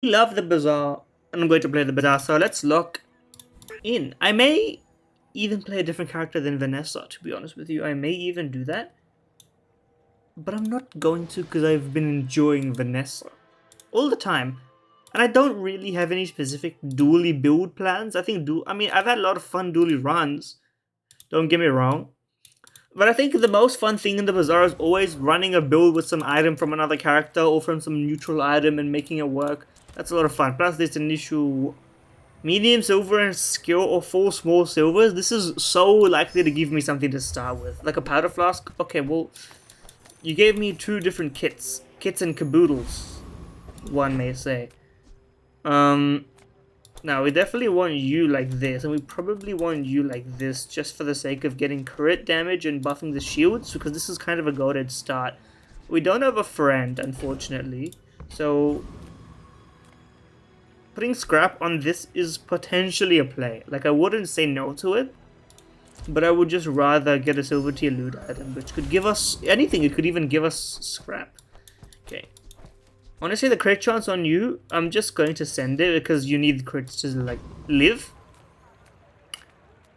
love the Bazaar, and I'm going to play the Bazaar, so let's lock in. I may even play a different character than Vanessa, to be honest with you. I may even do that. But I'm not going to because I've been enjoying Vanessa all the time. And I don't really have any specific dually build plans. I mean, I've had a lot of fun dually runs. Don't get me wrong. But I think the most fun thing in the Bazaar is always running a build with some item from another character or from some neutral item and making it work. That's a lot of fun. Plus, there's an issue. Medium silver and skill or 4 small silvers. This is so likely to give me something to start with. Like a powder flask. Okay, well, you gave me 2 different kits. Kits and caboodles, one may say. Now we definitely want you like this, and we probably want you like this just for the sake of getting crit damage and buffing the shields, because this is kind of a goated start. We don't have a friend, unfortunately, so putting scrap on this is potentially a play. Like, I wouldn't say no to it, but I would just rather get a silver tier loot item, which could give us anything. It could even give us scrap. Okay. Honestly, the crit chance on you, I'm just going to send it because you need crits to, like, live.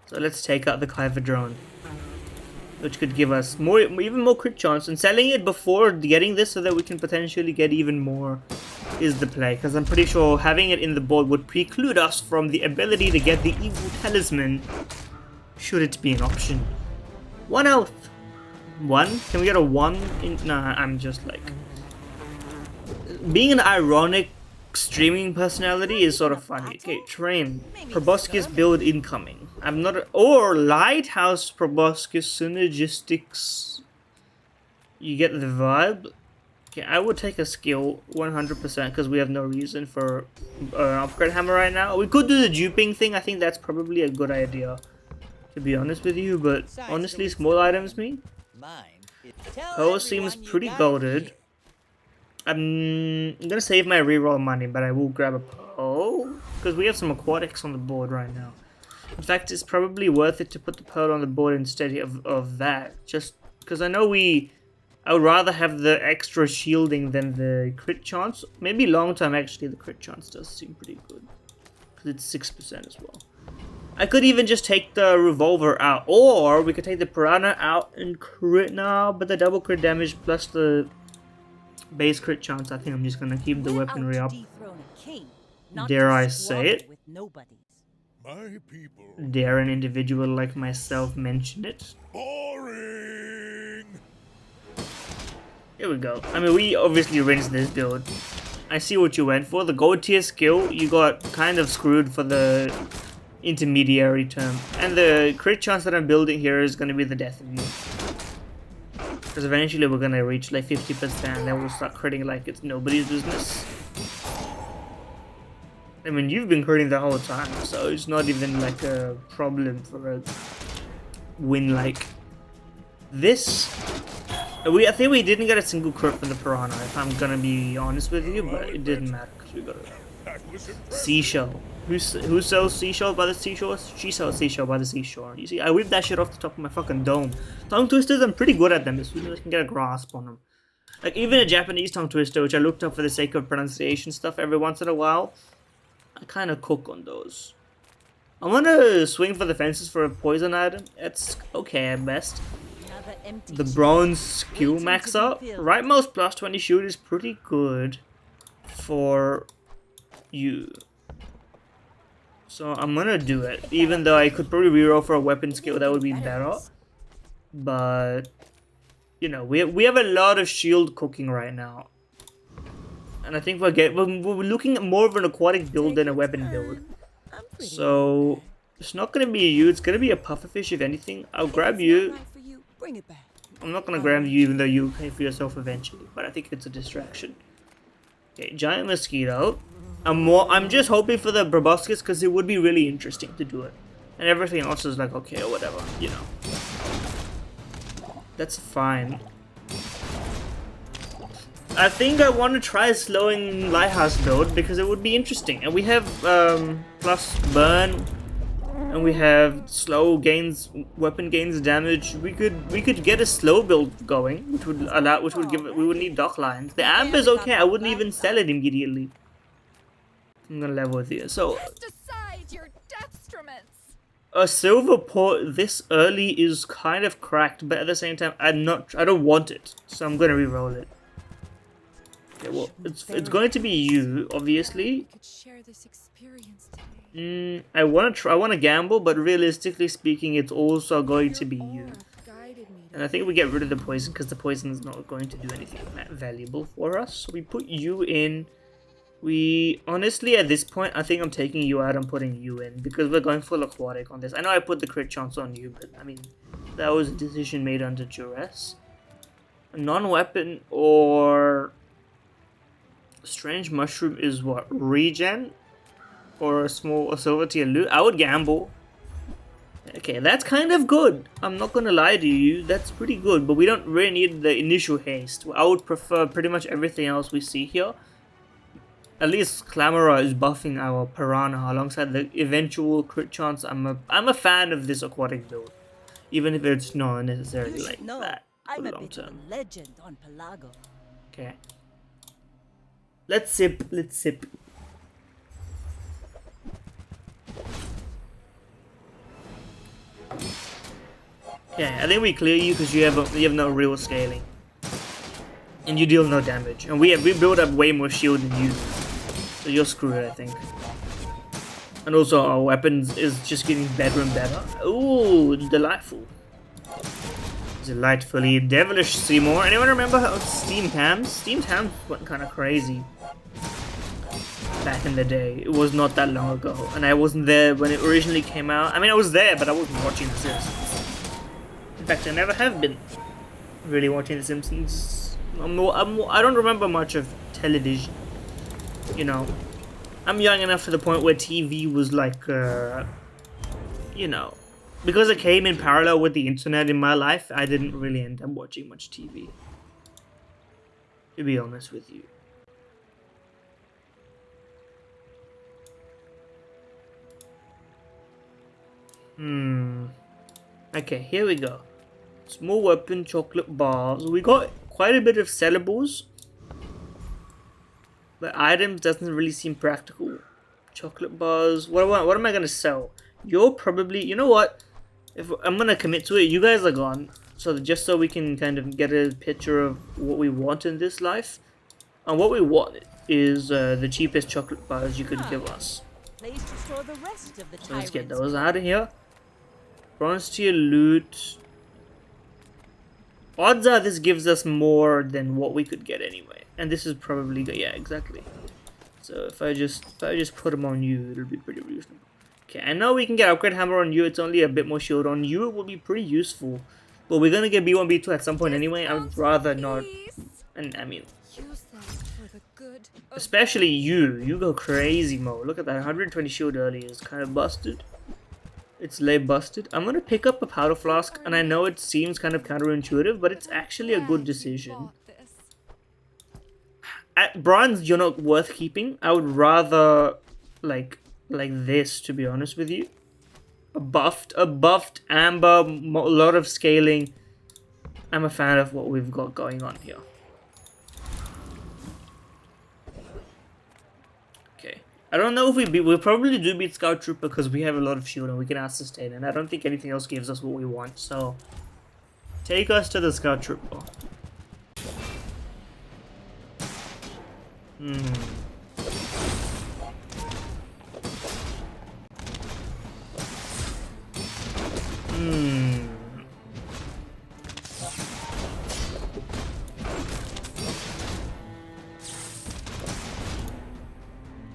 So let's take out the Cliver drone, which could give us even more crit chance. And selling it before getting this so that we can potentially get even more is the play. Because I'm pretty sure having it in the board would preclude us from the ability to get the evil talisman, should it be an option. 1 health. 1? Can we get a 1? Nah, I'm just like... Being an ironic streaming personality is sort of funny. Okay, train. Proboscis build incoming. I'm not... Or Lighthouse Proboscis synergistics. You get the vibe. Okay, I would take a skill 100% because we have no reason for an upgrade hammer right now. We could do the duping thing. I think that's probably a good idea, to be honest with you. But honestly, small items me. Poe seems pretty goated. I'm gonna save my reroll money, but I will grab a Poe because we have some aquatics on the board right now. In fact, it's probably worth it to put the Pearl on the board instead of that, just because I know I would rather have the extra shielding than the crit chance. Maybe long time actually the crit chance does seem pretty good because it's 6% as well. I could even just take the revolver out, or we could take the piranha out and crit now, but the double crit damage plus the base crit chance, I think I'm just gonna keep the weaponry up. Dare I say it? Dare an individual like myself mention it? Boring. Here we go. I mean, we obviously rinsed this build. I see what you went for. The gold tier skill, you got kind of screwed for the intermediary term. And the crit chance that I'm building here is gonna be the death of you. Because eventually we're gonna reach like 50%, then we'll start critting like it's nobody's business. I mean, you've been critting the whole time, so it's not even like a problem for a win like this. I think we didn't get a single crit from the piranha, if I'm gonna be honest with you, but it didn't matter because we got a seashell. Who sells seashell by the seashore? She sells seashell by the seashore. You see, I whipped that shit off the top of my fucking dome. Tongue twisters, I'm pretty good at them as soon as I can get a grasp on them. Like, even a Japanese tongue twister, which I looked up for the sake of pronunciation stuff every once in a while, I kind of cook on those. I'm gonna swing for the fences for a poison item. It's okay at best. The bronze skill max up. Rightmost plus 20 shoot is pretty good for you. So I'm gonna do it, even though I could probably reroll for a weapon skill that would be better. But, you know, we have a lot of shield cooking right now. And I think we're looking at more of an aquatic build than a weapon build. So, it's not gonna be you, it's gonna be a pufferfish if anything. I'll grab you. I'm not gonna grab you even though you pay for yourself eventually, but I think it's a distraction. Okay, giant mosquito. I'm just hoping for the proboscis because it would be really interesting to do it. And everything else is like okay or whatever, you know. That's fine. I think I want to try slowing Lighthouse build because it would be interesting. And we have plus burn, and we have slow gains, weapon gains damage. We could get a slow build going, which would we would need dock lines. The amp is okay. I wouldn't even sell it immediately. I'm gonna level with you. So Cast aside your deathstruments. a silver port this early is kind of cracked, but at the same time, I don't want it, so I'm gonna re-roll it. Okay, well, it's going to be you, obviously. We could share this experience today. I wanna gamble, but realistically speaking, it's also going to be you. And I think we get rid of the poison because the poison is not going to do anything valuable for us. So we put you in. We honestly, at this point, I think I'm taking you out and putting you in because we're going full aquatic on this. I know I put the crit chance on you, but I mean, that was a decision made under duress. A non-weapon or strange mushroom is what? Regen or a silver tier loot? I would gamble. Okay, that's kind of good. I'm not gonna lie to you, that's pretty good, but we don't really need the initial haste. I would prefer pretty much everything else we see here. At least Clamora is buffing our Piranha alongside the eventual crit chance. I'm a fan of this aquatic build, even if it's not necessarily like that for the long term. Legend on Pelago. Okay. Let's sip. Okay, I think we clear you because you have no real scaling, and you deal no damage, and we build up way more shield than you, so you're screwed, I think. And also our weapons is just getting better and better. Ooh, it's delightful. Delightfully devilish, Seymour. Anyone remember how steamed hams? Steamed hams went kind of crazy back in the day. It was not that long ago, and I wasn't there when it originally came out. I mean, I was there, but I wasn't watching The Simpsons. In fact, I never have been really watching The Simpsons. I don't remember much of television. You know, I'm young enough to the point where TV was like, you know, because it came in parallel with the internet in my life, I didn't really end up watching much TV. To be honest with you. Okay, here we go. Small weapon, chocolate bars. We got quite a bit of sellables. But items doesn't really seem practical. Chocolate bars. What am I gonna sell? You're probably, you know what? If I'm gonna commit to it, you guys are gone. So just so we can kind of get a picture of what we want in this life. And what we want is the cheapest chocolate bars you could give us. Place to store the rest of the So let's get tyrants. those out of here. Bronze tier loot. Odds are this gives us more than what we could get anyway. And this is probably good. Yeah, exactly. So if I just put them on you, it'll be pretty reasonable. Okay, I know we can get upgrade hammer on you. It's only a bit more shield on you. It will be pretty useful. But we're gonna get B1, B2 at some point anyway. I would rather not. And I mean, Use them for the good of especially you. You go crazy mode. Look at that. 120 shield early is kind of busted. It's lay busted. I'm gonna pick up a powder flask, and I know it seems kind of counterintuitive, but it's actually a good decision. bought this. At bronze, you're not worth keeping. I would rather like this, to be honest with you. A buffed amber, a lot of scaling. I'm a fan of what we've got going on here. Okay, I don't know if we'll probably do beat Scout Trooper because we have a lot of shield and we can out sustain, and I don't think anything else gives us what we want. So take us to the Scout Trooper.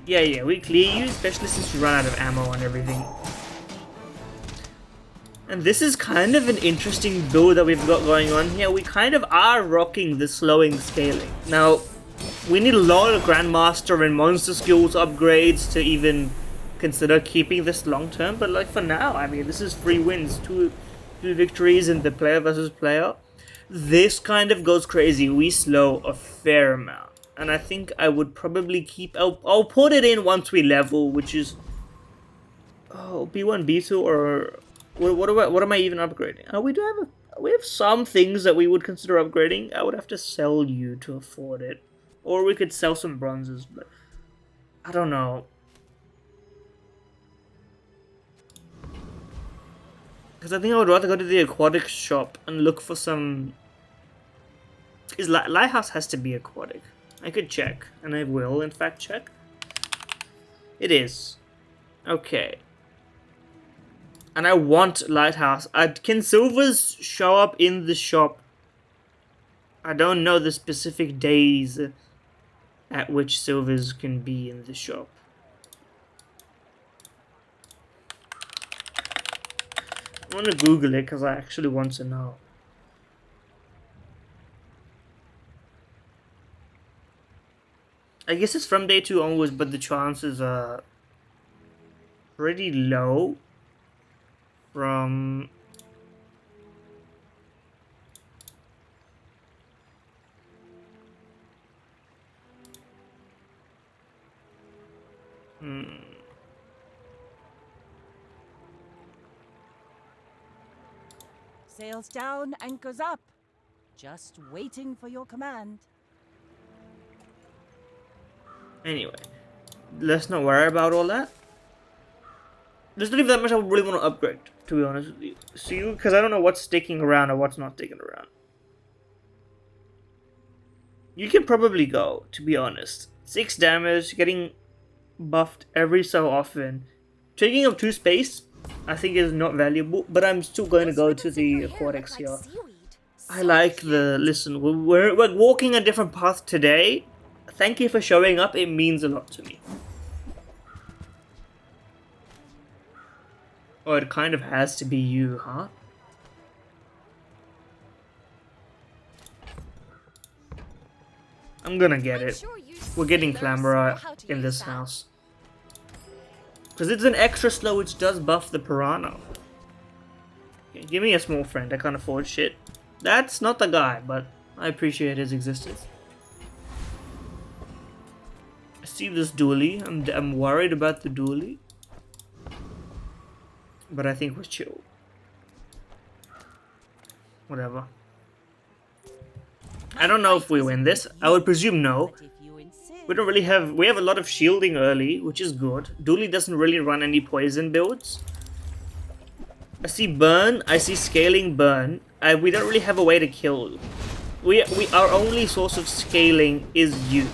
Yeah, we clear you, especially since you run out of ammo and everything. And this is kind of an interesting build that we've got going on here. We kind of are rocking the slowing scaling. Now, we need a lot of Grandmaster and Monster Skills upgrades to even consider keeping this long term, but like for now, I mean, this is 3 wins, two victories in the player versus player. This kind of goes crazy. We slow a fair amount, and I think I would probably keep. I'll put it in once we level, which is B1, B2, or what am I even upgrading? We have some things that we would consider upgrading. I would have to sell you to afford it, or we could sell some bronzes, but I don't know. Because I think I would rather go to the aquatic shop and look for some... Is Lighthouse has to be aquatic. I could check, and I will in fact check. It is. Okay. And I want Lighthouse. Can silvers show up in the shop? I don't know the specific days at which silvers can be in the shop. I want to Google it because I actually want to know. I guess it's from day 2 onwards, but the chances are pretty low from... Sails down, anchors up. Just waiting for your command. Anyway, let's not worry about all that. There's not even that much I really want to upgrade, to be honest with you. See, because I don't know what's sticking around or what's not sticking around. You can probably go, to be honest. 6 damage, getting buffed every so often. Taking up 2 space, I think is not valuable, but I'm still going to go to the aquatics here. I like the... Listen, we're walking a different path today. Thank you for showing up, it means a lot to me. Oh, it kind of has to be you, huh? I'm gonna get it. We're getting Clamora in this house. Because it's an extra slow which does buff the piranha. Okay, give me a small friend, I can't afford shit. That's not the guy, but I appreciate his existence. I see this dually, I'm worried about the dually. But I think we're chill. Whatever. I don't know if we win this. I would presume no. We don't really have... We have a lot of shielding early, which is good. Dooley doesn't really run any poison builds. I see burn. I see scaling burn. We don't really have a way to kill. Our only source of scaling is you.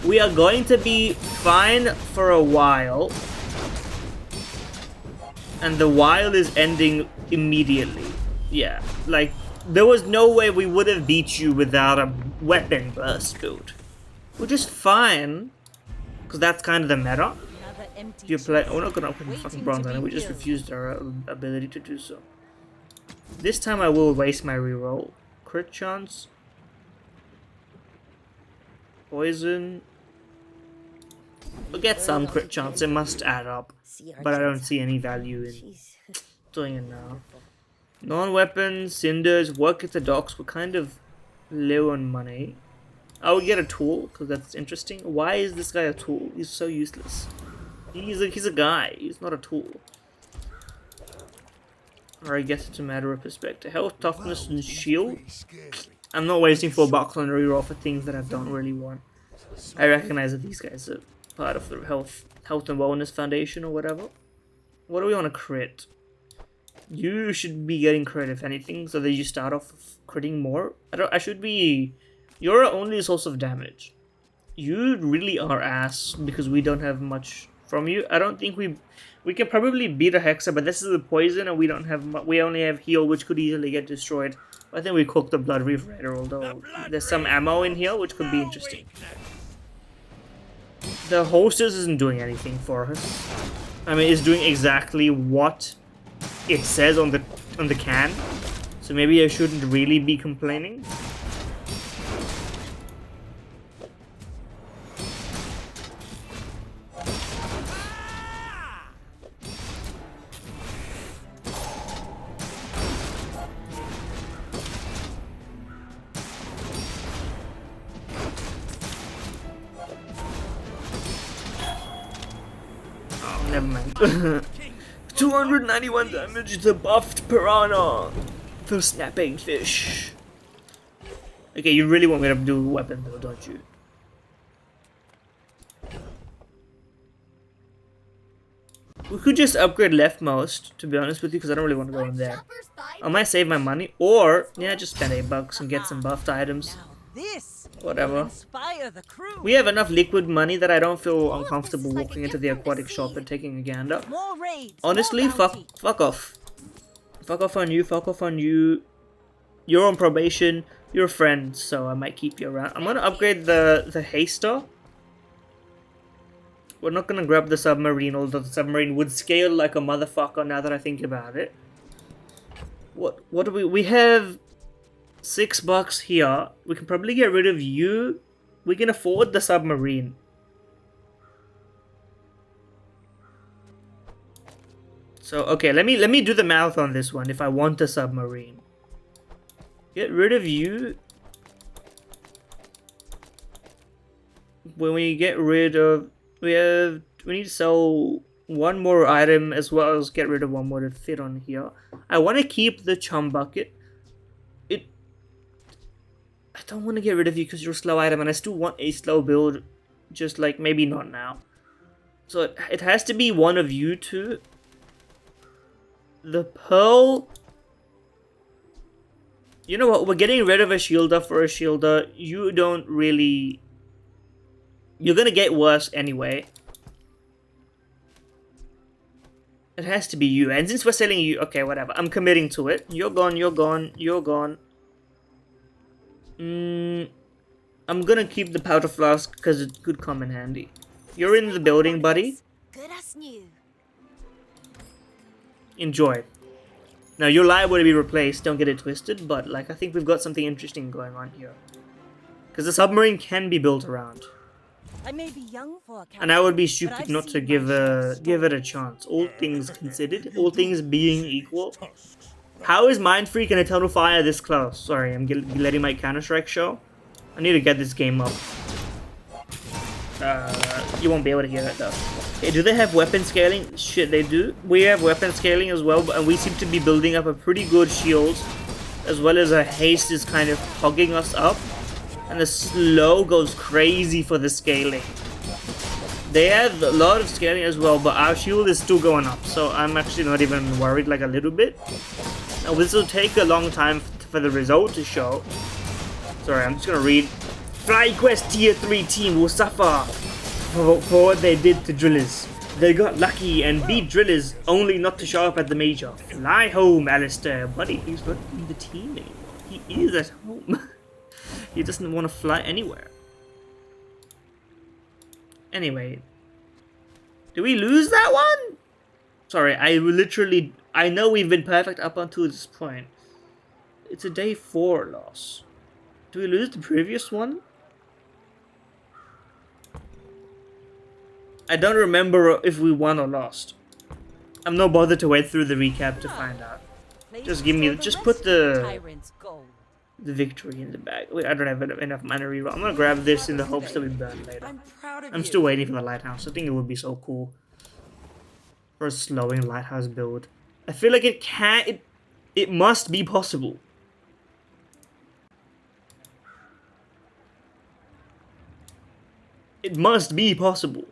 We are going to be fine for a while. And the while is ending immediately. Yeah, like, there was no way we would have beat you without a weapon burst build. Which is fine, because that's kind of the meta. You play... We're not gonna open fucking bronze on it, we just refused our ability to do so. This time I will waste my reroll. Crit chance. Poison. We'll get some crit chance, it must add up. But I don't see any value in doing it now. Non-weapons, cinders, work at the docks. We're kind of low on money. I would get a tool, because that's interesting. Why is this guy a tool? He's so useless. He's a guy. He's not a tool. Or I guess it's a matter of perspective. Health, toughness, and shield. I'm not wasting $4 on a reroll for things that I don't really want. I recognize that these guys are part of the health and wellness foundation or whatever. What do we want to crit? You should be getting crit if anything, so that you start off critting more. I should be... You're our only source of damage. You really are ass because we don't have much from you. I don't think we can probably beat a Hexa, but this is a poison and we don't have... We only have heal, which could easily get destroyed. I think we cooked the Blood Reef Raider, although there's some ammo in here, which could be interesting. The Hostess isn't doing anything for us. I mean, it's doing exactly what it says on the can. So maybe I shouldn't really be complaining. Never mind. 291 damage to buffed piranha. The snapping fish. Okay, you really want me to do weapon though, don't you? We could just upgrade leftmost, to be honest with you, because I don't really want to go in there. I might save my money, or yeah, just spend $8 and get some buffed items. Now this Whatever. will inspire the crew. We have enough liquid money that I don't feel uncomfortable walking into the aquatic shop and taking a gander. More raids. Honestly, more bounty. fuck off. Fuck off on you, fuck off on you. You're on probation, you're a friend, so I might keep you around. I'm gonna upgrade the Haster. We're not gonna grab the submarine, although the submarine would scale like a motherfucker now that I think about it. What do we have $6 here. We can probably get rid of you. We can afford the submarine. So okay, let me do the math on this one if I want a submarine. Get rid of you. When we get rid of we need to sell one more item as well as get rid of one more to fit on here. I want to keep the chum bucket. I don't want to get rid of you because you're a slow item, and I still want a slow build, just like maybe not now. So it has to be one of you two. The pearl. You know what? We're getting rid of a shielder for a shielder. You don't really. You're gonna get worse anyway. It has to be you, and since we're selling you, okay, whatever. I'm committing to it. You're gone. You're gone. You're gone. I'm gonna keep the powder flask because it could come in handy. You're in the building, buddy. Good as new. Enjoy. Now, you're liable to be replaced, don't get it twisted, but like I think we've got something interesting going on here. Because the submarine can be built around. I may be young for a captain, And I would be but stupid I've not to seen give my share of it a stories. chance. All things considered, all things being equal. How is Mind Freak and Eternal Fire this close? Sorry, I'm letting my Counter-Strike show. I need to get this game up. You won't be able to hear that though. Okay, do they have weapon scaling? Shit, they do. We have weapon scaling as well, and we seem to be building up a pretty good shield, as well as a haste is kind of hogging us up, and the slow goes crazy for the scaling. They have a lot of scaling as well, but our shield is still going up, so I'm actually not even worried, like a little bit. Now this will take a long time for the result to show. Sorry, I'm just gonna read. FlyQuest Tier 3 team will suffer for what they did to Drillers. They got lucky and beat Drillers only not to show up at the major. Fly home, Alistair. Buddy, he's not in the team anymore. He is at home. He doesn't want to fly anywhere. Anyway. Did we lose that one? Sorry, I know we've been perfect up until this point. It's a day 4 loss. Do we lose the previous one? I don't remember if we won or lost. I'm no bother to wait through the recap to find out. Just give me, just put the victory in the bag. Wait, I don't have enough mana reroll. I'm gonna grab this in the hopes that we burn later. I'm proud of I'm you. still waiting for the lighthouse. I think it would be so cool for a slowing lighthouse build. I feel like it must be possible. It must be possible.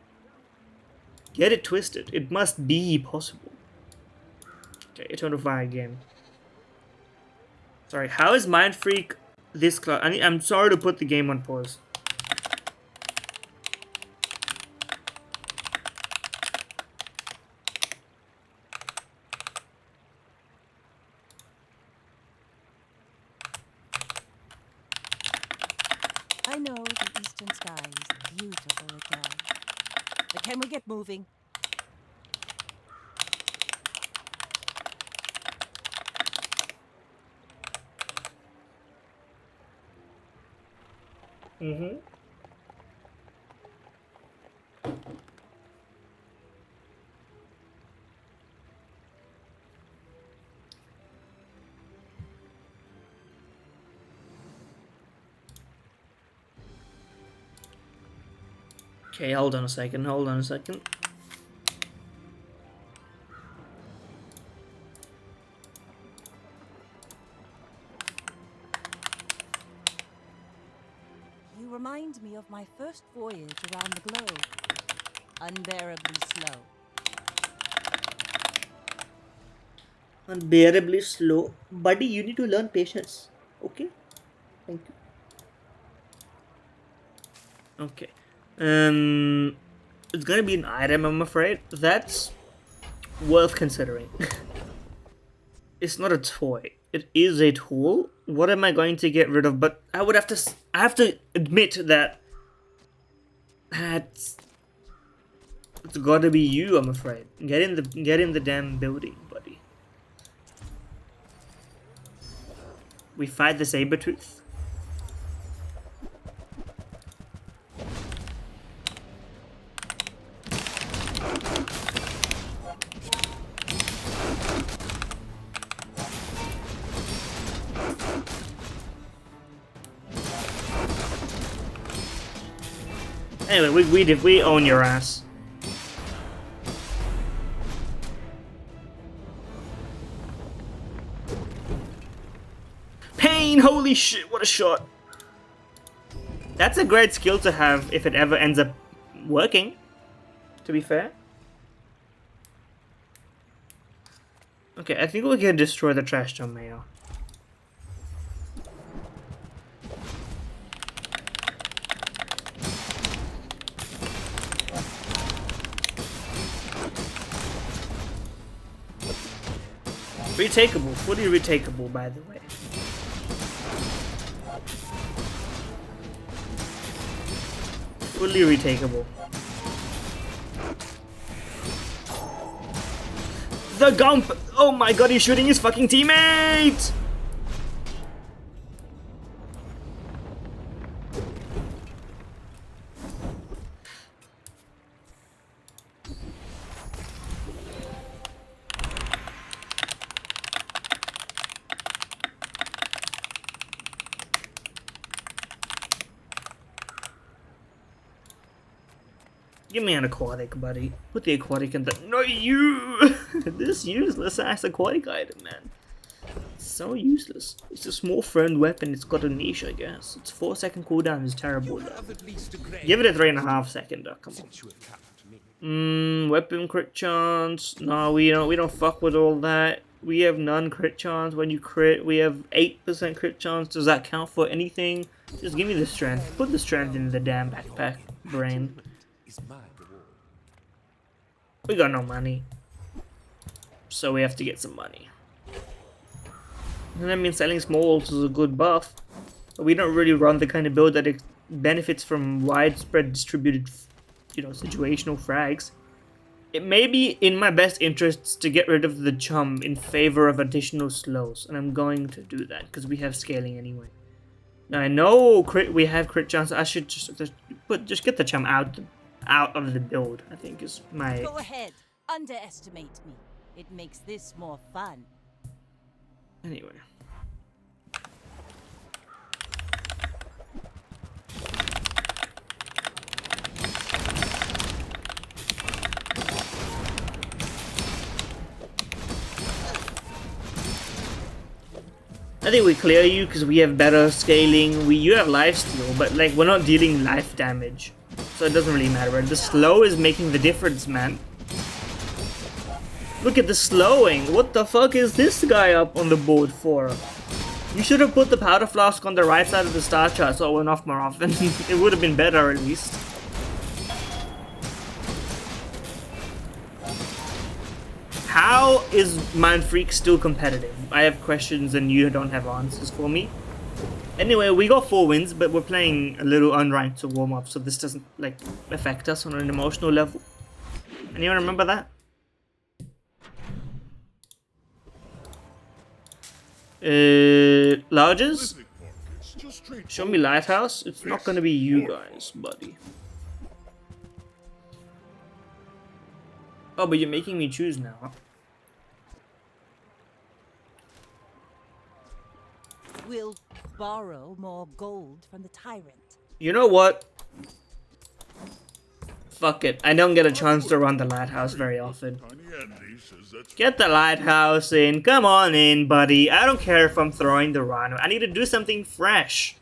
Get it twisted. It must be possible. Okay, Eternal Fire again. Sorry, how is Mind Freak this close? I'm sorry to put the game on pause. I know the eastern sky is beautiful again. But can we get moving? Mm-hmm. Okay, hold on a second, hold on a second. You remind me of my first voyage around the globe. Unbearably slow. Unbearably slow. Buddy, you need to learn patience. Okay? Thank you. Okay. It's gonna be an item, I'm afraid. That's worth considering. It's not a toy. It is a tool. What am I going to get rid of? But I would have to. I have to admit that it's gotta be you. I'm afraid. Get in the damn building, buddy. We fight the saber-tooth. Anyway, we own your ass. Pain! Holy shit! What a shot! That's a great skill to have if it ever ends up working. To be fair. Okay, I think we can destroy the trash dump mail. Retakeable, fully retakeable, by the way. Fully retakeable. The Gump! Oh my god, he's shooting his fucking teammate! Give me an aquatic, buddy. Put the aquatic in the— No, you! This useless ass aquatic item, man. It's so useless. It's a small thrown weapon. It's got a niche, I guess. It's 4-second cooldown. It's terrible, though. Give it a 3.5 second. Oh, come on. Weapon crit chance. No, we don't fuck with all that. We have none crit chance. When you crit, we have 8% crit chance. Does that count for anything? Just give me the strength. Put the strength in the damn backpack, brain. We got no money, so we have to get some money. And I mean, selling small ults is a good buff, but we don't really run the kind of build that it benefits from widespread distributed, situational frags. It may be in my best interests to get rid of the chum in favor of additional slows, and I'm going to do that because we have scaling anyway. Now I know we have crit chance. I should just get the chum out of the build, I think is my... Go ahead, underestimate me. It makes this more fun. Anyway. I think we clear you because we have better scaling. You have lifesteal, but like we're not dealing life damage. So it doesn't really matter. The slow is making the difference, man. Look at the slowing. What the fuck is this guy up on the board for? You should have put the powder flask on the right side of the star chart so it went off more often. It would have been better at least. How is Mind Freak still competitive? I have questions and you don't have answers for me. Anyway, we got 4 wins, but we're playing a little unranked to warm up, so this doesn't like affect us on an emotional level. Anyone remember that? Larges? Show me Lighthouse. It's not gonna be you guys, buddy. Oh, but you're making me choose now. We'll borrow more gold from the tyrant. You know what? Fuck it. I don't get a chance to run the lighthouse very often. Get the lighthouse in. Come on in, buddy. I don't care if I'm throwing the rhino. I need to do something fresh.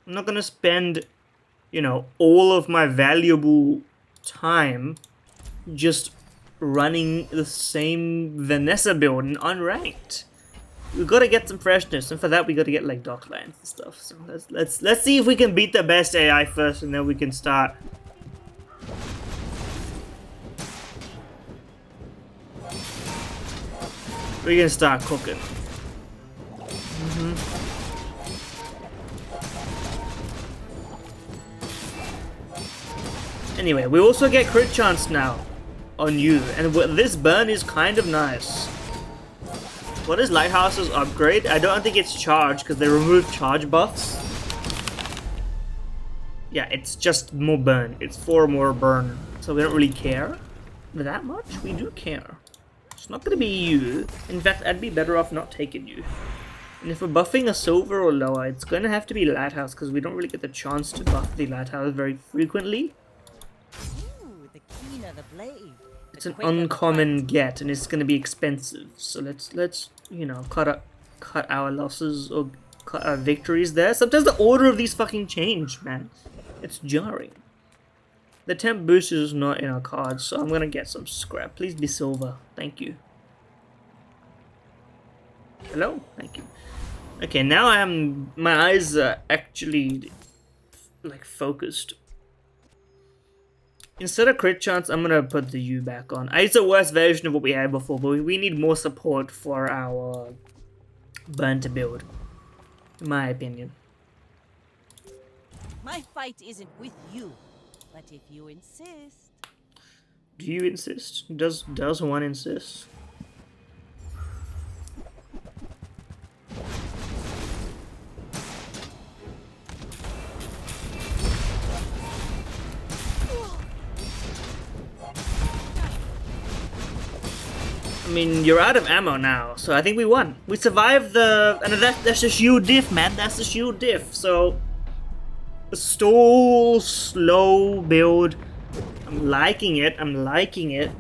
I'm not gonna spend, all of my valuable time just running the same Vanessa build in unranked. We gotta get some freshness, and for that we gotta get like Docklands and stuff. So let's see if we can beat the best AI first, and then we can start. We can start cooking. Anyway, we also get crit chance now on you, and this burn is kind of nice. What is Lighthouse's upgrade? I don't think it's charge because they removed charge buffs. Yeah, it's just more burn. It's 4 more burn, so we don't really care that much. We do care. It's not gonna be you. In fact, I'd be better off not taking you. And if we're buffing a silver or lower, it's gonna have to be Lighthouse because we don't really get the chance to buff the Lighthouse very frequently. Ooh, the keener the blade. It's an uncommon get, and it's gonna be expensive. So let's you know cut our losses or cut our victories there. Sometimes the order of these fucking change, man. It's jarring. The temp boost is not in our cards, so I'm gonna get some scrap. Please be silver. Thank you. Hello? Thank you. Okay, now my eyes are actually like focused. Instead of crit chance, I'm gonna put the U back on. It's a worse version of what we had before, but we need more support for our burn to build, in my opinion. My fight isn't with you, but if you insist. Do you insist? Does one insist? I mean, you're out of ammo now, so I think we won. We survived the... And that's the shield diff, man. That's the shield diff, so... A stall, slow build. I'm liking it. I'm liking it.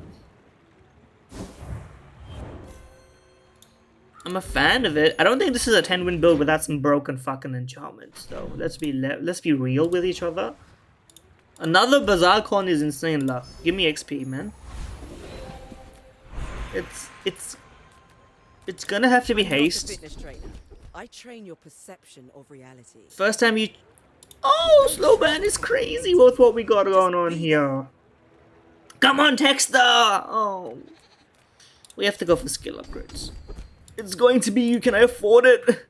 I'm a fan of it. I don't think this is a 10-win build without some broken fucking enchantments, though. Let's be real with each other. Another Bazaar con is insane luck. Give me XP, man. It's gonna have to be haste. I train your perception of reality. First time you... Oh, slow ban is crazy with what we got going on here. Come on, Texter! Oh. We have to go for skill upgrades. It's going to be you, can I afford it?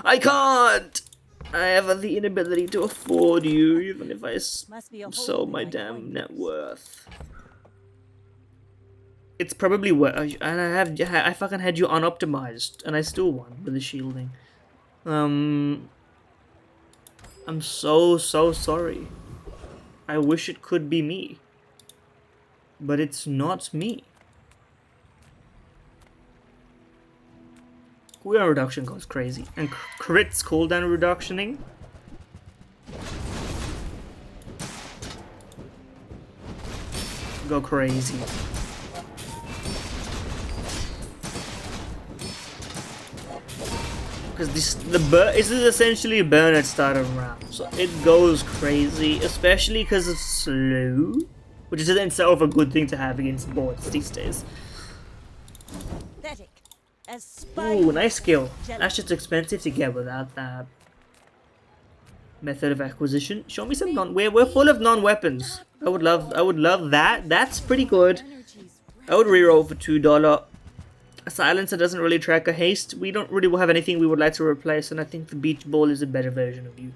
I can't! I have the inability to afford you, even if I sell my damn net worth. It's probably worth, and I fucking had you unoptimized, and I still won with the shielding. I'm so sorry. I wish it could be me, but it's not me. Cooldown reduction goes crazy, and crits cooldown reductioning. Go crazy. Because this is essentially a burn at start of round, so it goes crazy, especially because it's slow, which is in itself a good thing to have against boards these days. Ooh, nice skill. That's just expensive to get without that method of acquisition. Show me some we're full of non-weapons. I would love that. That's pretty good. I would reroll for $2. A silencer doesn't really track a haste. We don't really have anything we would like to replace, and I think the beach ball is a better version of you,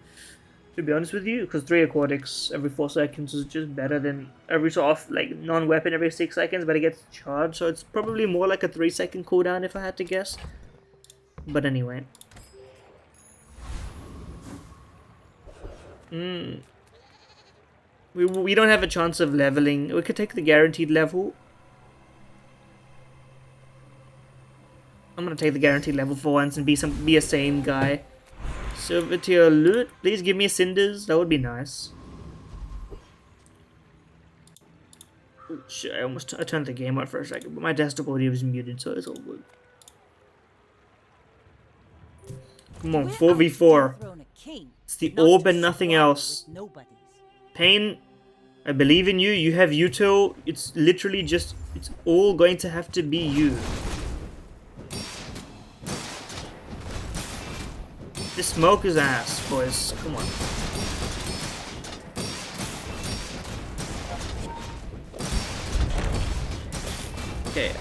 to be honest with you, because 3 aquatics every 4 seconds is just better than every so off, like non-weapon every 6 seconds, but it gets charged, so it's probably more like a 3-second cooldown if I had to guess. But anyway. We don't have a chance of leveling. We could take the guaranteed level. I'm gonna take the guaranteed level for once and be a sane guy. Silver tier loot, please give me cinders. That would be nice. Ooh, shit, I turned the game on for a second, but my desktop audio was muted, so it's all good. Come on, 4v4. It's the orb and nothing else. Pain, I believe in you. You have Yuto. It's literally just... It's all going to have to be you. This smoke is ass, boys. Come on. Okay.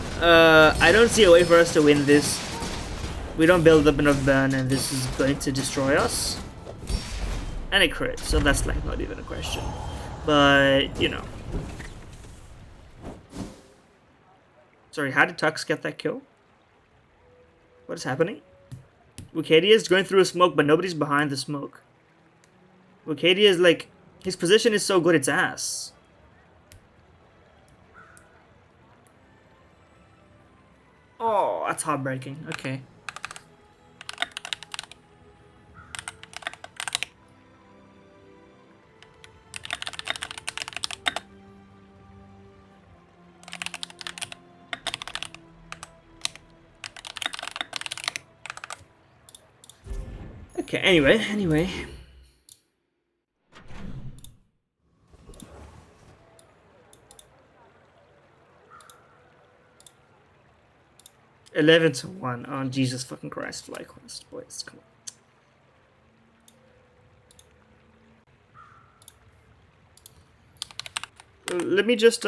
I don't see a way for us to win this. We don't build up enough burn, and this is going to destroy us. And a crit, so that's like not even a question. But, you know. Sorry, how did Tux get that kill? What is happening? Wucadia is going through a smoke, but nobody's behind the smoke. Wucadia is like... His position is so good, it's ass. Oh, that's heartbreaking. Okay. Okay, anyway. 11-1. Oh, Jesus fucking Christ, FlyQuest, boys, come on. Let me just,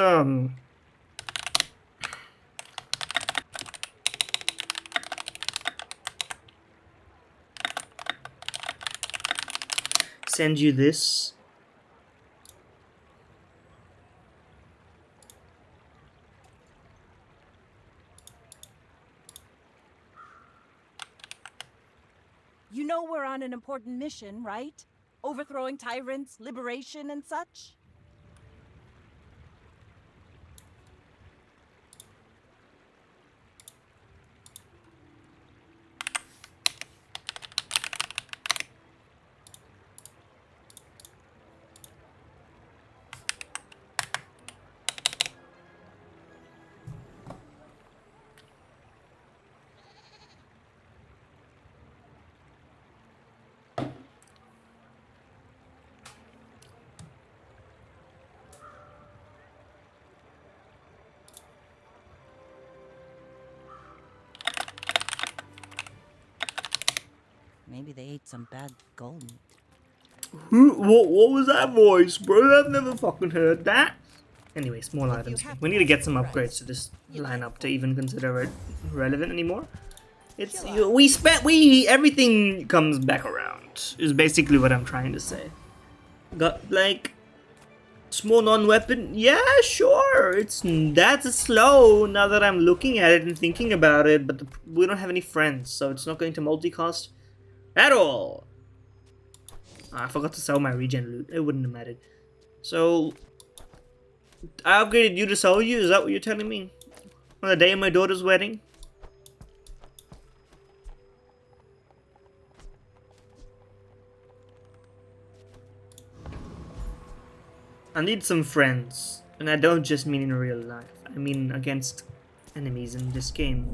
send you this. You know we're on an important mission, right? Overthrowing tyrants, liberation, and such? Maybe they ate some bad gold meat. What was that voice, bro? I've never fucking heard that. Anyway, small items. We need to get some upgrades to this lineup to even consider it relevant anymore. It's everything comes back around. Is basically what I'm trying to say. Got like small non-weapon. Yeah, sure. That's slow now that I'm looking at it and thinking about it. But we don't have any friends, so it's not going to multicast at all. I forgot to sell my regen loot. It wouldn't have mattered. So I upgraded you to sell you? Is that what you're telling me? On the day of my daughter's wedding? I need some friends. And I don't just mean in real life. I mean against enemies in this game.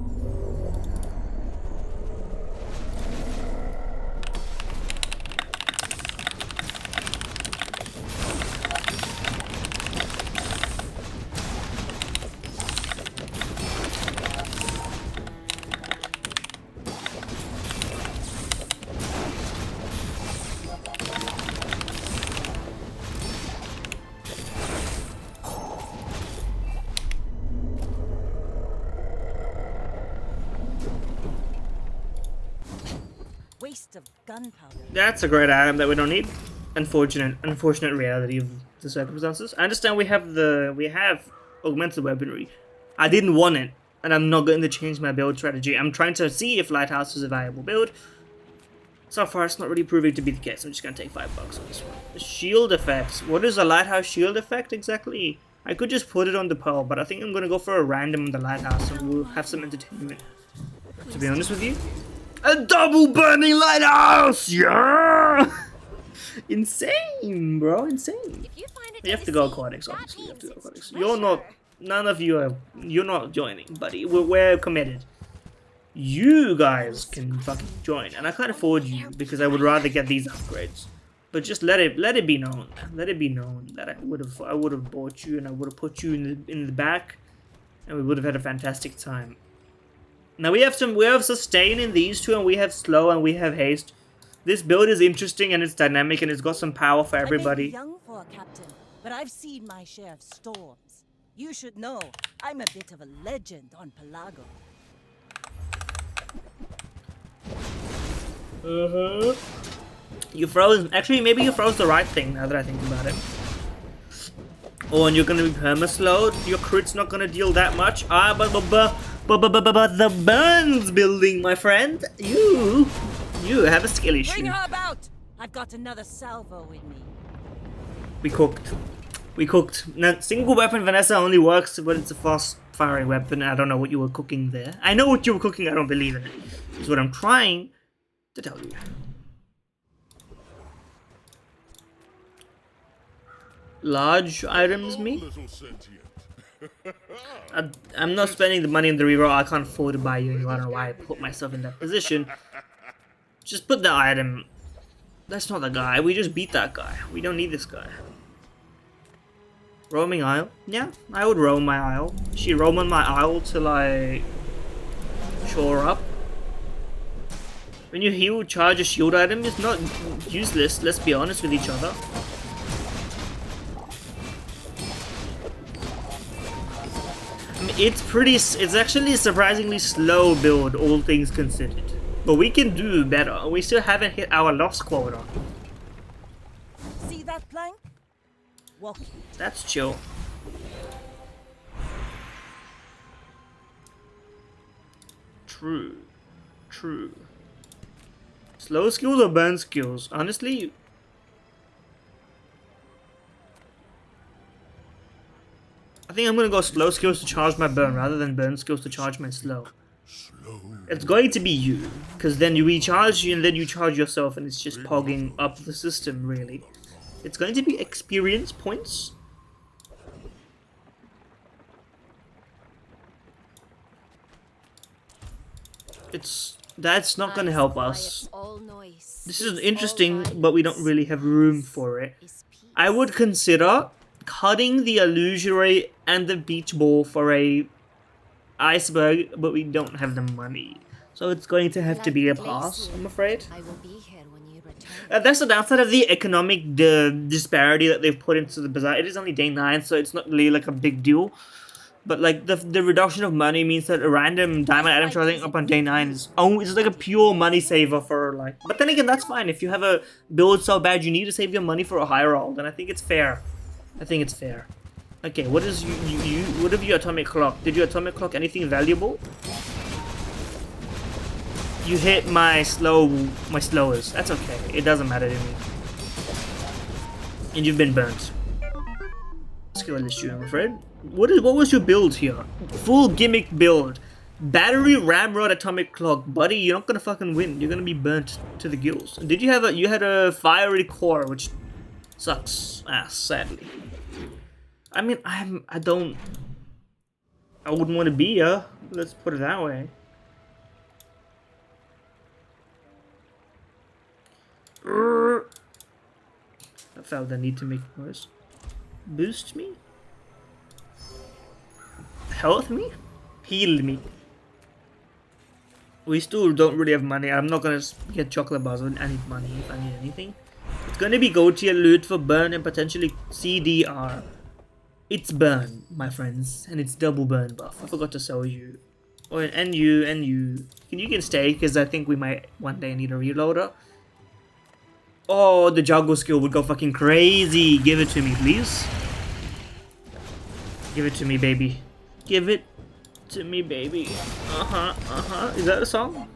Waste of gunpowder. That's a great item that we don't need. Unfortunate reality of the circumstances. I understand we have augmented weaponry. I didn't want it, and I'm not going to change my build strategy. I'm trying to see if Lighthouse is a viable build. So far, it's not really proving to be the case. I'm just gonna take $5 on this one. The shield effects. What is a Lighthouse shield effect exactly? I could just put it on the Pearl, but I think I'm gonna go for a random on the Lighthouse, and we'll have some entertainment. To be honest with you. A double burning lighthouse! Yeah! Insane, bro, insane. If you find it You have to go aquatics, obviously. You have to go aquatics. You're not, none of you are, you're not joining, buddy. We're committed. You guys can fucking join, and I can't afford you because I would rather get these upgrades. But just let it be known. Let it be known that I would have bought you and I would have put you in the back, and we would have had a fantastic time. Now we have sustain in these two, and we have slow and we have haste. This build is interesting and it's dynamic and it's got some power for I may be everybody. young for a captain, but I've seen my share of storms. You should know, I'm a bit of a legend on Pelago. You froze. Actually, maybe you froze the right thing now that I think about it. Oh, and you're gonna be perma-slowed. Your crit's not gonna deal that much. But the Burns building, my friend. You have a skill issue. Bring her about! I've got another salvo in me. We cooked. We cooked. Now, single weapon Vanessa only works when it's a fast-firing weapon. I don't know what you were cooking there. I know what you were cooking. I don't believe in it. Is what I'm trying to tell you. Large items, me? Little sentient. I'm not spending the money in the reroll. I can't afford to buy you. I don't know why I put myself in that position. Just put the item. That's not the guy. We just beat that guy. We don't need this guy. Roaming Isle? Yeah, I would roam my Isle. She roam on my Isle till I shore up. When you heal, charge a shield item is not useless. Let's be honest with each other. I mean, it's actually a surprisingly slow build, all things considered. But we can do better. We still haven't hit our loss quota. See that plank? Walk it. That's chill. True. True. Slow skills or burn skills? Honestly, I think I'm gonna go slow skills to charge my burn rather than burn skills to charge my slow. It's going to be you, because then you recharge and then you charge yourself and it's just pogging up the system, really. It's going to be experience points. That's not going to help us. This is interesting, but we don't really have room for it. I would consider cutting the illusory and the beach ball for a iceberg, but we don't have the money. So it's going to have to be a pass, I'm afraid. That's the downside of the economic disparity that they've put into the Bazaar. It is only day 9, so it's not really like a big deal. But like the reduction of money means that a random diamond item charging up on day 9 is it's like a pure money saver for like. But then again, that's fine. If you have a build so bad you need to save your money for a high roll, then I think it's fair. I think it's fair. Okay, what is what have you atomic clock? Did you atomic clock anything valuable? You hit my slowers. That's okay. It doesn't matter to me. And you've been burnt. Skill issue, I'm afraid. What was your build here? Full gimmick build. Battery, ramrod, atomic clock. Buddy, you're not gonna fucking win. You're gonna be burnt to the gills. Did you have you had a fiery core, which sucks ass, sadly. I mean, I wouldn't want to be here. Let's put it that way. I felt the need to make noise. Boost me? Health me? Heal me. We still don't really have money. I'm not gonna get chocolate bars. I need money if I need anything. It's gonna be gold tier loot for burn and potentially CDR. It's burn, my friends, and it's double burn buff. I forgot to sell you. Oh, and you. You can stay, because I think we might one day need a reloader. Oh, the juggle skill would go fucking crazy. Give it to me, please. Give it to me, baby. Give it to me, baby. Is that a song?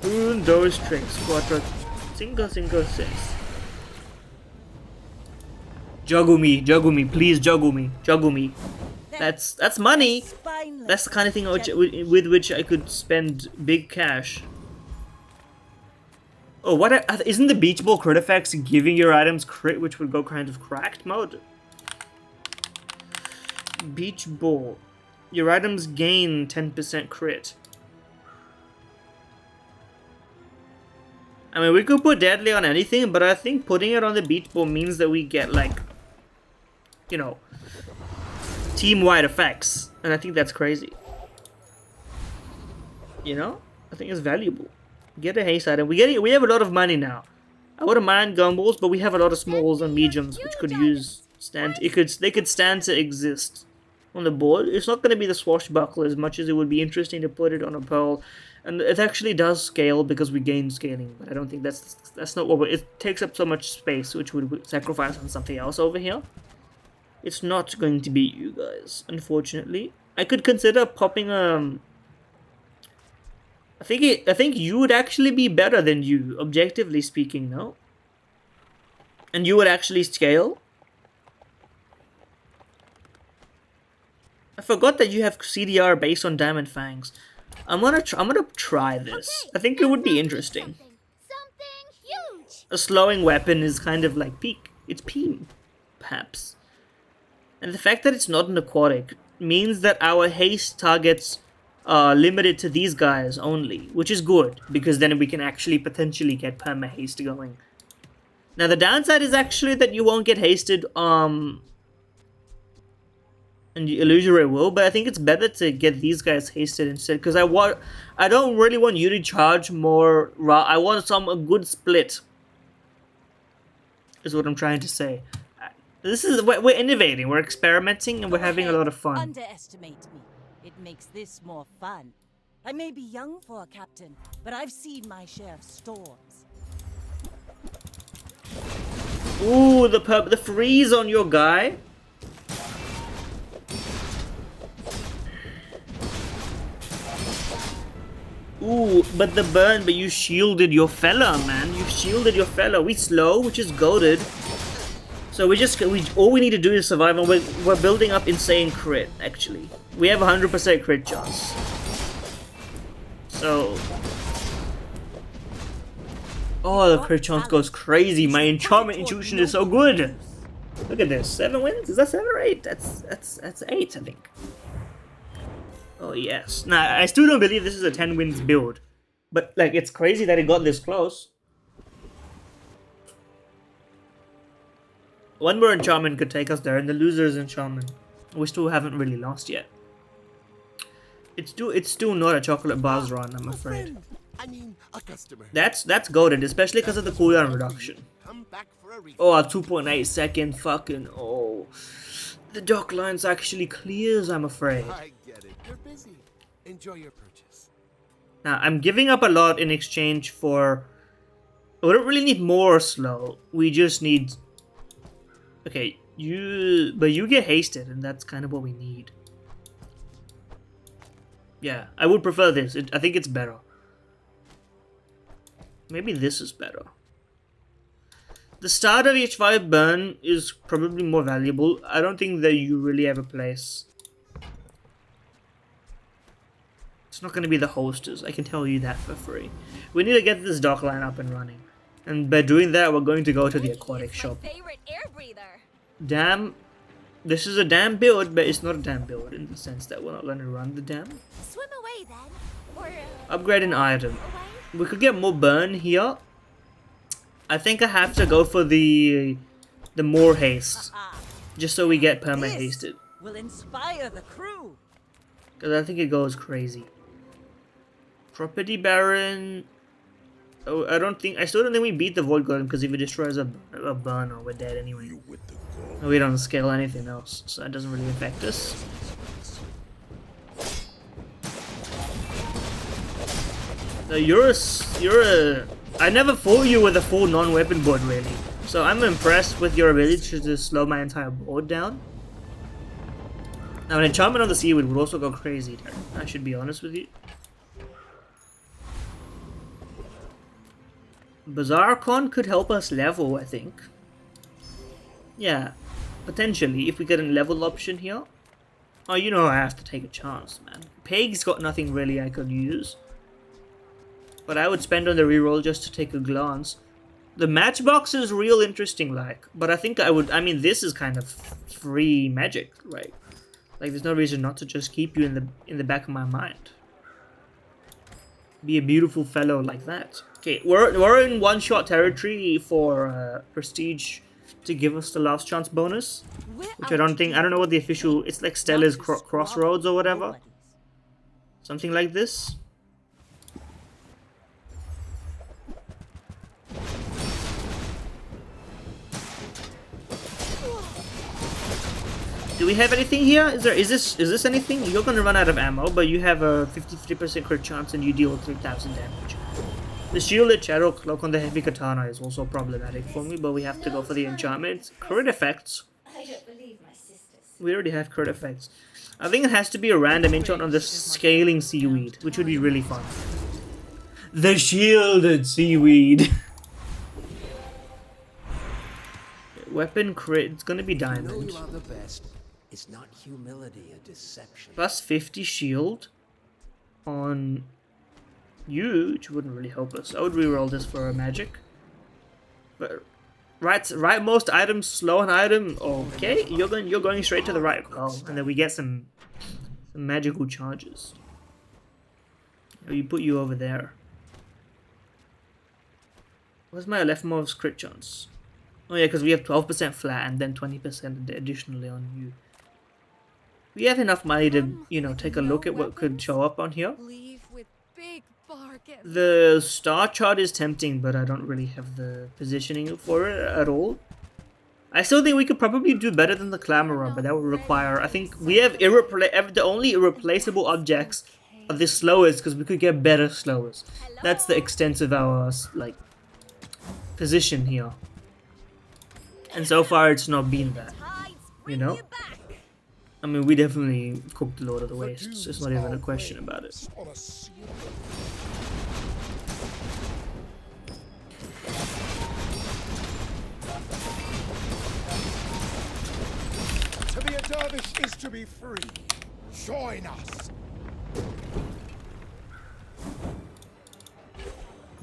Un, dos, tres, cuatro, cinco, seis. Juggle me, please juggle me. That's money. That's the kind of thing with which I could spend big cash. Oh, what? Isn't the beach ball crit effects giving your items crit, which would go kind of cracked mode? Beach ball. Your items gain 10% crit. I mean, we could put deadly on anything, but I think putting it on the beach ball means that we get, like, you know, team-wide effects. And I think that's crazy. You know? I think it's valuable. Get a haste item. We have a lot of money now. I wouldn't mind gumballs, but we have a lot of smalls and mediums which could use they could stand to exist on the board. It's not going to be the swashbuckler as much as it would be interesting to put it on a pearl. And it actually does scale because we gain scaling, but I don't think that's not what it takes up so much space, which would sacrifice on something else over here. It's not going to beat you guys, unfortunately. I could consider popping I think you would actually be better than you, objectively speaking, no? And you would actually scale. I forgot that you have CDR based on Diamond Fangs. I'm gonna try this. I think it would be interesting. Something huge. A slowing weapon is kind of like peak. It's P, perhaps. And the fact that it's not an aquatic means that our haste targets are limited to these guys only, which is good, because then we can actually potentially get perma haste going. Now the downside is actually that you won't get hasted and the illusory will, but I think it's better to get these guys hasted instead, because I don't really want you to charge more. I want a good split, is what I'm trying to say. We're innovating, we're experimenting, and we're having a lot of fun. Underestimate me. It makes this more fun. I may be young for a captain, but I've seen my share of storms. Ooh, the freeze on your guy. Ooh, but the burn, but you shielded your fella, man. You shielded your fella. We slow, which is goated. So all we need to do is survive, and we're building up insane crit, actually. We have 100% crit chance. So... oh, the crit chance goes crazy. My enchantment intuition is so good. Look at this. 7 wins? Is that 7 or 8? That's 8, I think. Oh, yes. Nah, I still don't believe this is a 10 wins build. But, like, it's crazy that it got this close. One more enchantment could take us there, and the loser is enchantment. We still haven't really lost yet. It's still not a chocolate bars run, I'm afraid. I mean, a customer. That's goated, especially because of the cooldown reduction. Come back for a refill. Oh, a 2.8 second fucking the dock line's actually clears, I'm afraid. I get it. You're busy. Enjoy your purchase. Now, I'm giving up a lot in exchange for... we don't really need more slow. We just need... okay, but you get hasted, and that's kind of what we need. Yeah, I would prefer this. I think it's better. Maybe this is better. The start of each 5 burn is probably more valuable. I don't think that you really have a place. It's not going to be the hosters, I can tell you that for free. We need to get this dock line up and running. And by doing that, we're going to go to the aquatic shop. Favorite air breather. Dam. This is a dam build, but it's not a dam build in the sense that we're not going to run the dam. Swim away then. Or Upgrade an item. away. We could get more burn here. I think I have to go for the more haste. Just so we get perma hasted. Will inspire the crew. Because I think it goes crazy. Property Baron. Oh, I still don't think we beat the Void Golem, because if it destroys a burner, we're dead anyway. We don't scale anything else, so that doesn't really affect us. So I never fought you with a full non-weapon board, really. So I'm impressed with your ability to slow my entire board down. Now, an enchantment on the Seaweed would also go crazy there. I should be honest with you. Bazaar Con could help us level, I think. Yeah, potentially, if we get a level option here. Oh, you know I have to take a chance, man. Peg's got nothing really I could use. But I would spend on the reroll just to take a glance. The matchbox is real interesting, like. But I think I mean, this is kind of free magic, right? Like, there's no reason not to just keep you in the back of my mind. Be a beautiful fellow like that. Okay, we're in one-shot territory for prestige to give us the last chance bonus, which I don't know what the official. It's like Stella's Crossroads or whatever, something like this. Do we have anything here? Is this anything? You're gonna run out of ammo, but you have a 53% crit chance and you deal 3,000 damage. The shielded shadow cloak on the heavy katana is also problematic for me, but we have to go for the enchantment. Crit effects. I don't believe my sisters. We already have crit effects. I think it has to be a random enchant on the scaling seaweed, which would be really fun. The shielded seaweed. Weapon crit. It's gonna be diamond. You know you are the best. It's not humility, a deception. Plus 50 shield on you, which wouldn't really help us. I would reroll this for a magic. But right most items, slow an item. Okay, you're going straight to the right. Oh, and then we get some magical charges. We put you over there. What's my leftmost crit chance? Oh yeah, because we have 12% flat and then 20% additionally on you. We have enough money to, you know, take a look at what could show up on here. Leave with big bargains. The star chart is tempting, but I don't really have the positioning for it at all. I still think we could probably do better than the Clamorer, but that would require... I think we have the only irreplaceable objects are the slowers, because we could get better slowers. That's the extent of our, like, position here. And so far, it's not been that, you know? I mean, we definitely cooked the Lord of the Wastes. It's not even a question about it. To be a dervish is to be free. Join us.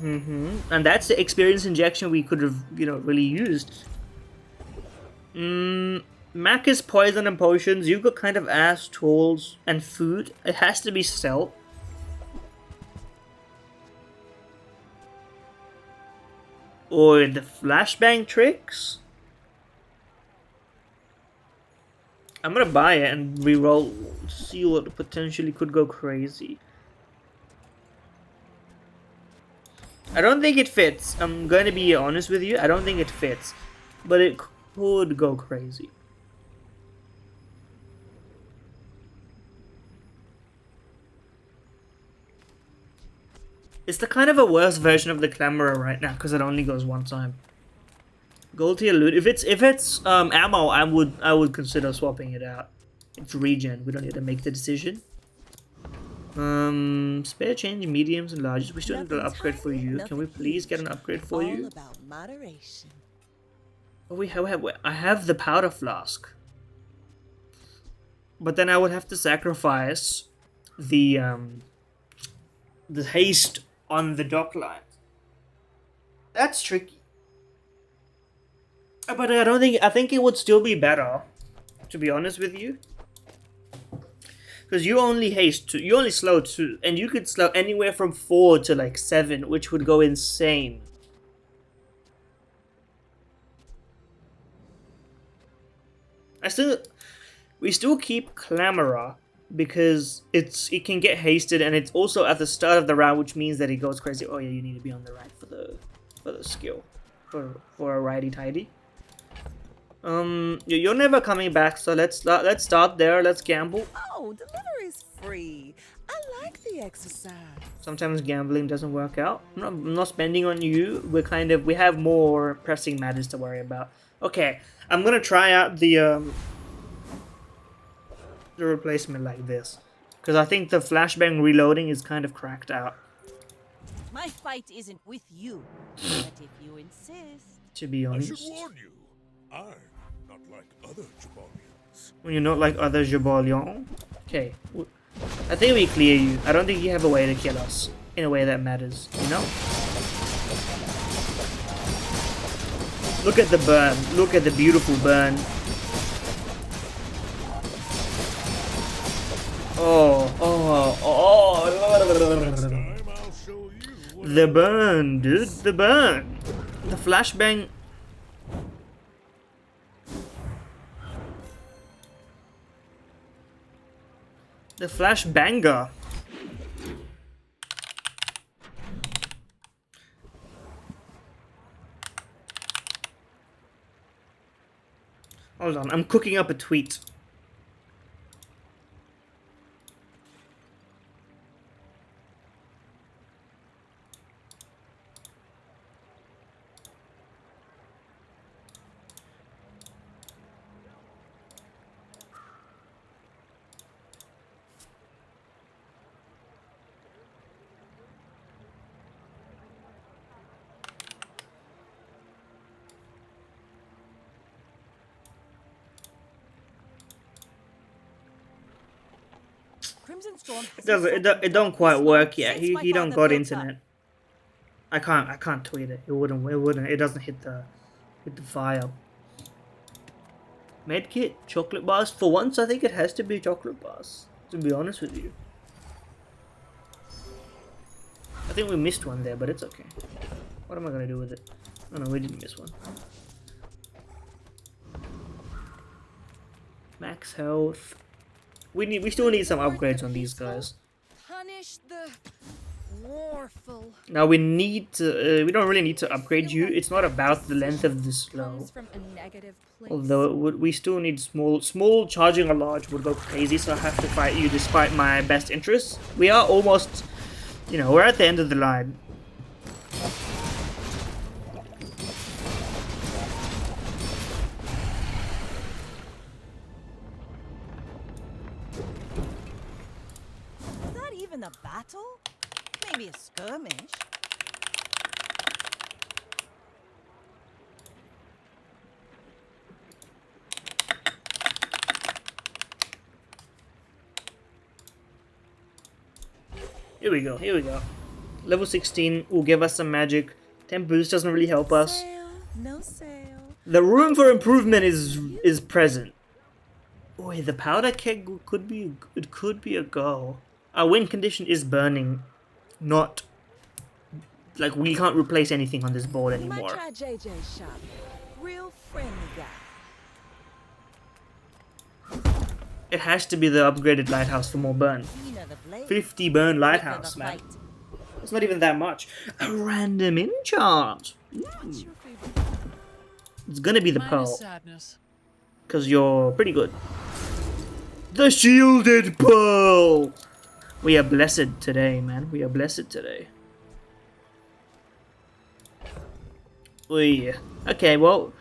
And that's the experience injection we could have, you know, really used. Mac is poison and potions. You've got kind of ass tools and food. It has to be stealth. Or the flashbang tricks. I'm gonna buy it and reroll, see what potentially could go crazy. I don't think it fits. I'm going to be honest with you. I don't think it fits. But it could go crazy. It's the kind of a worse version of the Clamorer right now because it only goes one time. Gold tier loot. If it's ammo, I would consider swapping it out. It's regen. We don't need to make the decision. Spare change, mediums and larges. We still need an upgrade for you. Can we please get an upgrade for you? All about moderation. Oh, I have the powder flask. But then I would have to sacrifice the haste on the dock line. That's tricky. But I think it would still be better, to be honest with you. Because you only haste 2, you only slow 2, and you could slow anywhere from 4 to like 7, which would go insane. We still keep Clamorer because it can get hasted, and it's also at the start of the round, which means that it goes crazy. Oh yeah, you need to be on the right for the skill for a righty tighty. You're never coming back, so let's start there. Let's gamble. Oh, delivery's free. I like the exercise. Sometimes gambling doesn't work out. I'm not spending on you. We have more pressing matters to worry about. Okay, I'm gonna try out the replacement like this, because I think the flashbang reloading is kind of cracked out. My fight isn't with you, but if you insist. To be honest. I should warn you, I'm not like other Jabalians. When you're not like other Jabalions. Okay, I think we clear you. I don't think you have a way to kill us in a way that matters, you know? Look at the burn. Look at the beautiful burn. This time I'll show The burn, dude. The burn. The flashbang. The flashbanger. Hold on, I'm cooking up a tweet. Crimson Storm It don't quite work yet. He don't got internet. I can't tweet it. It wouldn't. It doesn't hit the file. Medkit, chocolate bars. For once, I think it has to be chocolate bars. To be honest with you, I think we missed one there, but it's okay. What am I gonna do with it? Oh no, we didn't miss one. Max health. We still need some upgrades on these guys. Punish the warful. Now we need to. We don't really need to upgrade you. It's not about the length of the slow. Comes from a negative place. Although it would, we still need small charging a large would go crazy, so I have to fight you despite my best interests. We are almost, you know, we're at the end of the line. Is that even a battle? Maybe a skirmish. Here we go, here we go. Level 16 will give us some magic. Temp boost doesn't really help us. Sale, no sale. The room for improvement is present. Wait, the powder keg could be a go. Our win condition is burning, not like we can't replace anything on this board You might anymore. try JJ's shop. Real friendly guy. It has to be the upgraded lighthouse for more burn. Cleaner the blade, 50 burn quicker lighthouse, the man. fight. It's not even that much. A random enchant. What's your favorite? It's gonna be the Mine is pearl, sadness. cause you're pretty good. The shielded pearl. We are blessed today, man. We are blessed today. Okay, well,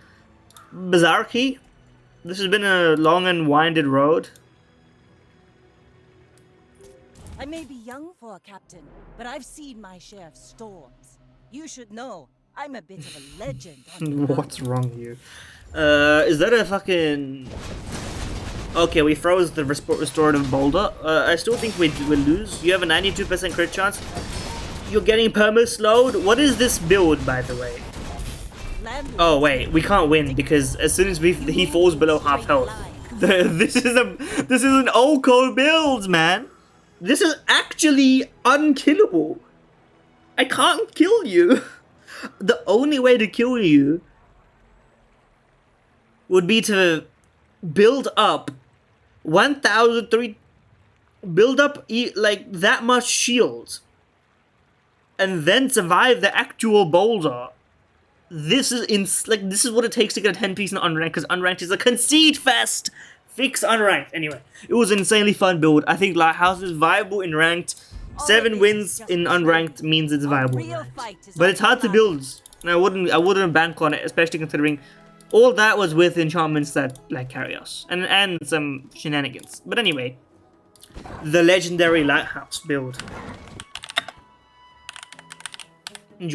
Bazaar key. This has been a long and winded road. I may be young for a captain, but I've seen my share of storms. You should know, I'm a bit of a legend. on the What's wrong here? Is that a fucking... Okay, we froze the restorative boulder. I still think we lose. You have a 92% crit chance. You're getting perma-slowed. What is this build, by the way? landlord. Oh wait, we can't win because as soon as he falls below half health. This is an old code build, man. This is actually unkillable. I can't kill you. The only way to kill you would be to build up 1,003, build up like that much shield, and then survive the actual boulder. This is this is what it takes to get a 10-piece in unranked, because unranked is a concede fest. Fix unranked. Anyway, it was an insanely fun build. I think Lighthouse is viable in ranked. 7 wins in unranked means it's viable in ranked. But it's hard to build, and I wouldn't bank on it, especially considering all that was with enchantments that like carry us and some shenanigans. But anyway, the legendary Lighthouse build.